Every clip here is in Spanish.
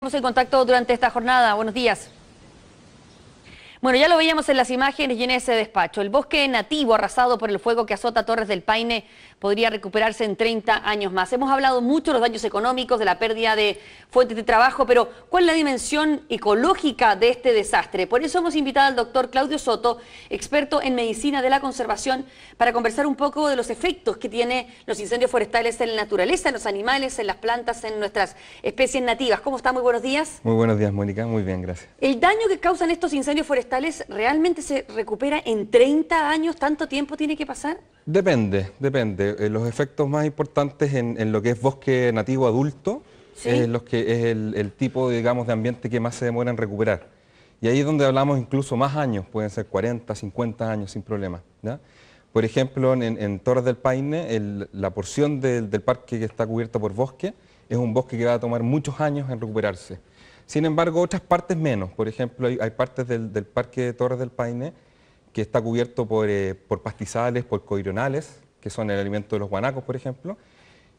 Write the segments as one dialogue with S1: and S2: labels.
S1: Estamos en contacto durante esta jornada. Buenos días. Bueno, ya lo veíamos en las imágenes y en ese despacho. El bosque nativo arrasado por el fuego que azota Torres del Paine podría recuperarse en 30 años más. Hemos hablado mucho de los daños económicos, de la pérdida de fuentes de trabajo, pero ¿cuál es la dimensión ecológica de este desastre? Por eso hemos invitado al doctor Claudio Soto, experto en medicina de la conservación, para conversar un poco de los efectos que tienen los incendios forestales en la naturaleza, en los animales, en las plantas, en nuestras especies nativas. ¿Cómo está? Muy buenos días.
S2: Muy buenos días, Mónica. Muy bien, gracias.
S1: ¿El daño que causan estos incendios forestales realmente se recupera en 30 años? ¿Tanto tiempo tiene que pasar?
S2: Depende. Los efectos más importantes en lo que es bosque nativo adulto,
S1: ¿sí?
S2: Es el tipo, digamos, de ambiente que más se demora en recuperar. Y ahí es donde hablamos incluso más años, pueden ser 40, 50 años sin problema, ¿ya? Por ejemplo, en Torres del Paine, la porción del parque que está cubierta por bosque es un bosque que va a tomar muchos años en recuperarse. Sin embargo, otras partes menos. Por ejemplo, hay partes del parque de Torres del Paine que está cubierto por pastizales, por coironales, que son el alimento de los guanacos, por ejemplo.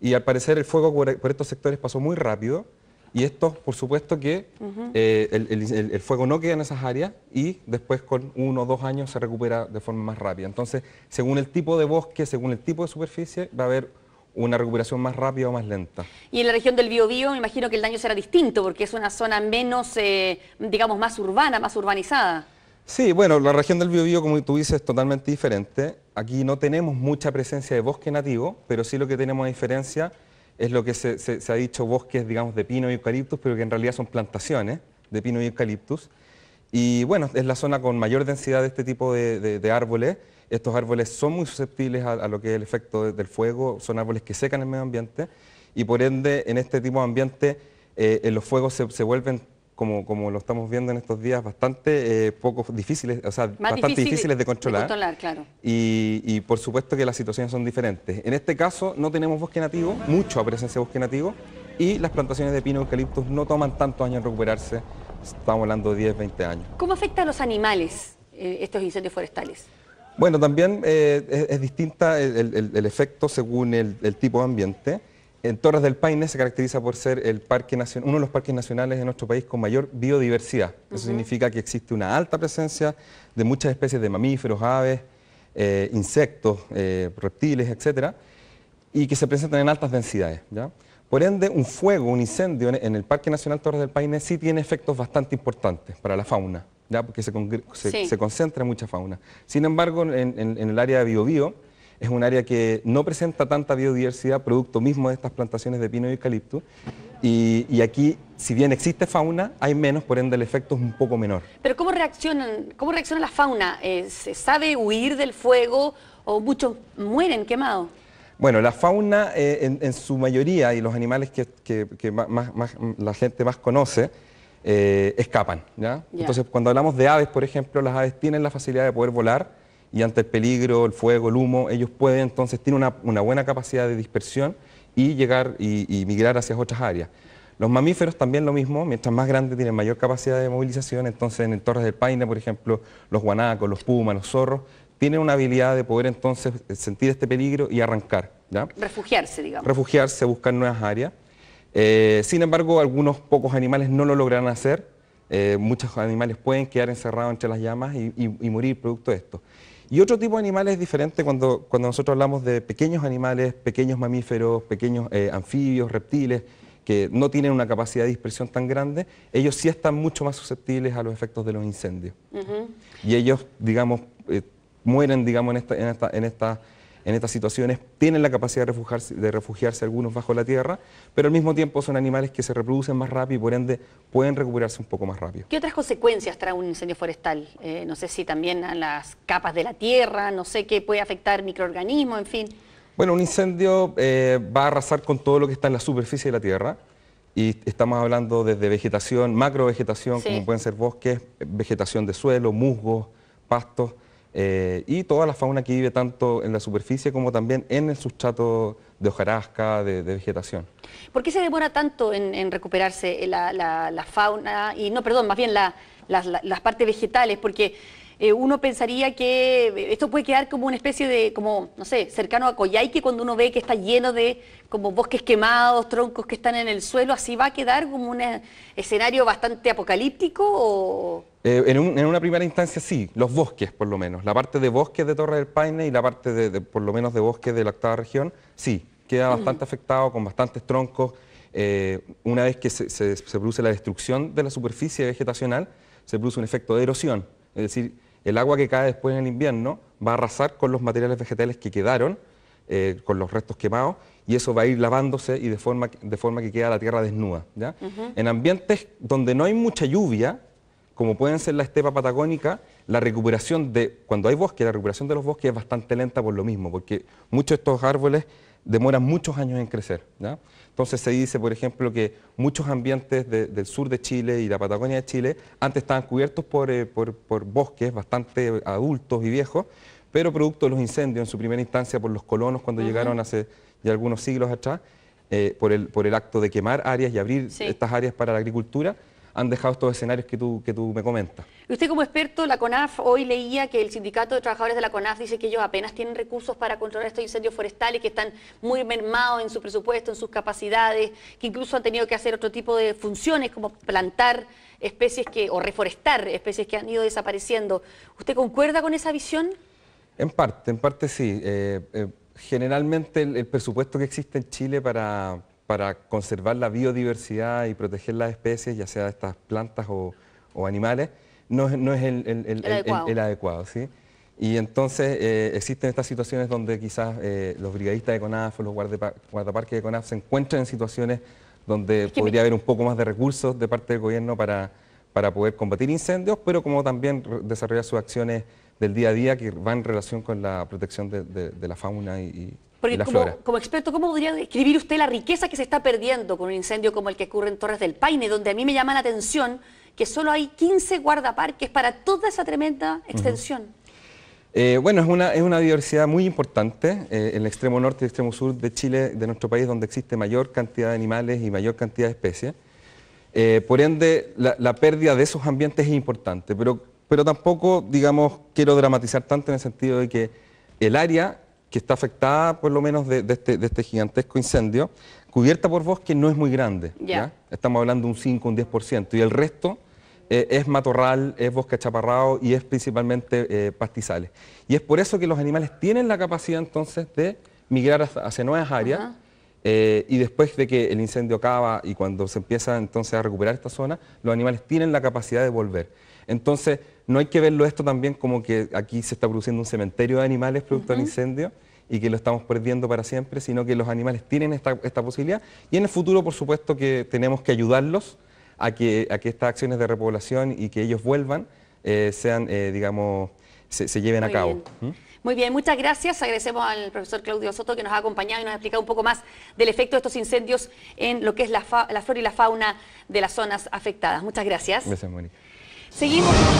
S2: Y al parecer el fuego por estos sectores pasó muy rápido. Y esto, por supuesto que el fuego no queda en esas áreas y después con 1 o 2 años se recupera de forma más rápida. Entonces, según el tipo de bosque, según el tipo de superficie, va a haber una recuperación más rápida o más lenta.
S1: Y en la región del Biobío me imagino que el daño será distinto porque es una zona menos, digamos, más urbana, más urbanizada.
S2: Sí, bueno, la región del Biobío, como tú dices, es totalmente diferente. Aquí no tenemos mucha presencia de bosque nativo, pero sí lo que tenemos a diferencia es lo que se ha dicho bosques, digamos, de pino y eucaliptus, pero que en realidad son plantaciones de pino y eucaliptus. Y bueno, es la zona con mayor densidad de este tipo de árboles. Estos árboles son muy susceptibles a lo que es el efecto del fuego, son árboles que secan el medio ambiente y por ende en este tipo de ambiente los fuegos se vuelven, como lo estamos viendo en estos días, bastante poco difíciles, o sea, bastante difíciles de controlar.
S1: Claro.
S2: Y por supuesto que las situaciones son diferentes. En este caso no tenemos bosque nativo, mucha presencia de bosque nativo, y las plantaciones de pino y eucaliptus no toman tantos años en recuperarse, estamos hablando de 10, 20 años.
S1: ¿Cómo afecta a los animales estos incendios forestales?
S2: Bueno, también es distinta el efecto según el tipo de ambiente. En Torres del Paine se caracteriza por ser uno de los parques nacionales de nuestro país con mayor biodiversidad. Eso significa que existe una alta presencia de muchas especies de mamíferos, aves, insectos, reptiles, etcétera, y que se presentan en altas densidades, ¿ya? Por ende, un fuego, un incendio en el Parque Nacional Torres del Paine sí tiene efectos bastante importantes para la fauna, ¿ya? Porque se concentra mucha fauna. Sin embargo, en el área de Biobío, es un área que no presenta tanta biodiversidad, producto mismo de estas plantaciones de pino y eucalipto, y aquí, si bien existe fauna, hay menos, por ende el efecto es un poco menor.
S1: Pero ¿cómo reacciona la fauna? ¿Se sabe huir del fuego o muchos mueren quemados?
S2: Bueno, la fauna en su mayoría, y los animales que la gente más conoce, escapan, ¿ya? Entonces, cuando hablamos de aves, por ejemplo, las aves tienen la facilidad de poder volar y ante el peligro, el fuego, el humo, ellos pueden, entonces, tienen una buena capacidad de dispersión y llegar y migrar hacia otras áreas. Los mamíferos también lo mismo, mientras más grandes tienen mayor capacidad de movilización, entonces en Torres del Paine, por ejemplo, los guanacos, los pumas, los zorros, tienen una habilidad de poder entonces sentir este peligro y arrancar, ¿ya?
S1: Refugiarse, digamos.
S2: Refugiarse, buscar nuevas áreas. Sin embargo, algunos pocos animales no lo lograrán hacer. Muchos animales pueden quedar encerrados entre las llamas y morir producto de esto. Y otro tipo de animales es diferente cuando nosotros hablamos de pequeños animales, pequeños mamíferos, pequeños anfibios, reptiles, que no tienen una capacidad de dispersión tan grande, ellos sí están mucho más susceptibles a los efectos de los incendios. Y ellos, digamos, mueren, digamos, en estas situaciones, tienen la capacidad de refugiarse algunos bajo la tierra, pero al mismo tiempo son animales que se reproducen más rápido y por ende pueden recuperarse un poco más rápido.
S1: ¿Qué otras consecuencias trae un incendio forestal? No sé si también a las capas de la tierra, no sé qué puede afectar microorganismos, en fin.
S2: Bueno, un incendio va a arrasar con todo lo que está en la superficie de la tierra y estamos hablando desde vegetación, macrovegetación, como pueden ser bosques, vegetación de suelo, musgos, pastos, y toda la fauna que vive tanto en la superficie como también en el sustrato de hojarasca, de vegetación.
S1: ¿Por qué se demora tanto en recuperarse la fauna, y no, perdón, más bien las partes vegetales? Porque uno pensaría que esto puede quedar como una especie de, como, no sé, cercano a Coyhaique, cuando uno ve que está lleno de como bosques quemados, troncos que están en el suelo, ¿así va a quedar como un escenario bastante apocalíptico? ¿O?
S2: En una primera instancia sí, los bosques por lo menos, la parte de bosques de Torres del Paine y la parte por lo menos de bosques de la octava región, sí, queda bastante afectado con bastantes troncos. Una vez que se produce la destrucción de la superficie vegetacional, se produce un efecto de erosión, es decir, el agua que cae después en el invierno va a arrasar con los materiales vegetales que quedaron, con los restos quemados, y eso va a ir lavándose y de forma que queda la tierra desnuda, ¿ya? En ambientes donde no hay mucha lluvia, como pueden ser la estepa patagónica, la recuperación cuando hay bosque, la recuperación de los bosques es bastante lenta por lo mismo, porque muchos de estos árboles demoran muchos años en crecer, ¿ya? Entonces se dice, por ejemplo, que muchos ambientes del sur de Chile y la Patagonia de Chile antes estaban cubiertos por bosques bastante adultos y viejos, pero producto de los incendios en su primera instancia por los colonos cuando llegaron hace ya algunos siglos atrás, por el acto de quemar áreas y abrir estas áreas para la agricultura, han dejado estos escenarios que tú me comentas.
S1: Y usted como experto, la CONAF, hoy leía que el Sindicato de Trabajadores de la CONAF dice que ellos apenas tienen recursos para controlar estos incendios forestales, que están muy mermados en su presupuesto, en sus capacidades, que incluso han tenido que hacer otro tipo de funciones como plantar especies o reforestar especies que han ido desapareciendo. ¿Usted concuerda con esa visión?
S2: En parte sí. Generalmente el presupuesto que existe en Chile para conservar la biodiversidad y proteger las especies, ya sea de estas plantas o animales, no es el adecuado, ¿sí? Y entonces existen estas situaciones donde quizás los brigadistas de CONAF o los guardaparques de CONAF se encuentran en situaciones donde podría haber un poco más de recursos de parte del gobierno para poder combatir incendios, pero como también desarrollar sus acciones del día a día que van en relación con la protección de la fauna y la flora.
S1: Como experto, ¿cómo podría describir usted la riqueza que se está perdiendo con un incendio como el que ocurre en Torres del Paine, donde a mí me llama la atención que solo hay 15 guardaparques para toda esa tremenda extensión?
S2: Bueno, es una diversidad muy importante en el extremo norte y el extremo sur de Chile, de nuestro país, donde existe mayor cantidad de animales y mayor cantidad de especies. Por ende, la pérdida de esos ambientes es importante, pero tampoco, digamos, quiero dramatizar tanto en el sentido de que el área que está afectada, por lo menos, de este gigantesco incendio, cubierta por bosque, no es muy grande. ¿Ya? Estamos hablando de un 5, un 10%, y el resto es matorral, es bosque achaparrado y es principalmente pastizales. Y es por eso que los animales tienen la capacidad entonces de migrar hacia nuevas áreas, y después de que el incendio acaba y cuando se empieza entonces a recuperar esta zona, los animales tienen la capacidad de volver. Entonces, no hay que verlo esto también como que aquí se está produciendo un cementerio de animales producto del incendio y que lo estamos perdiendo para siempre, sino que los animales tienen esta posibilidad y en el futuro, por supuesto, que tenemos que ayudarlos a que estas acciones de repoblación y que ellos vuelvan sean, digamos, se lleven a cabo.
S1: Muy bien, muchas gracias. Agradecemos al profesor Claudio Soto que nos ha acompañado y nos ha explicado un poco más del efecto de estos incendios en lo que es la flora y la fauna de las zonas afectadas. Muchas gracias.
S2: Gracias, Mónica.
S1: Seguimos.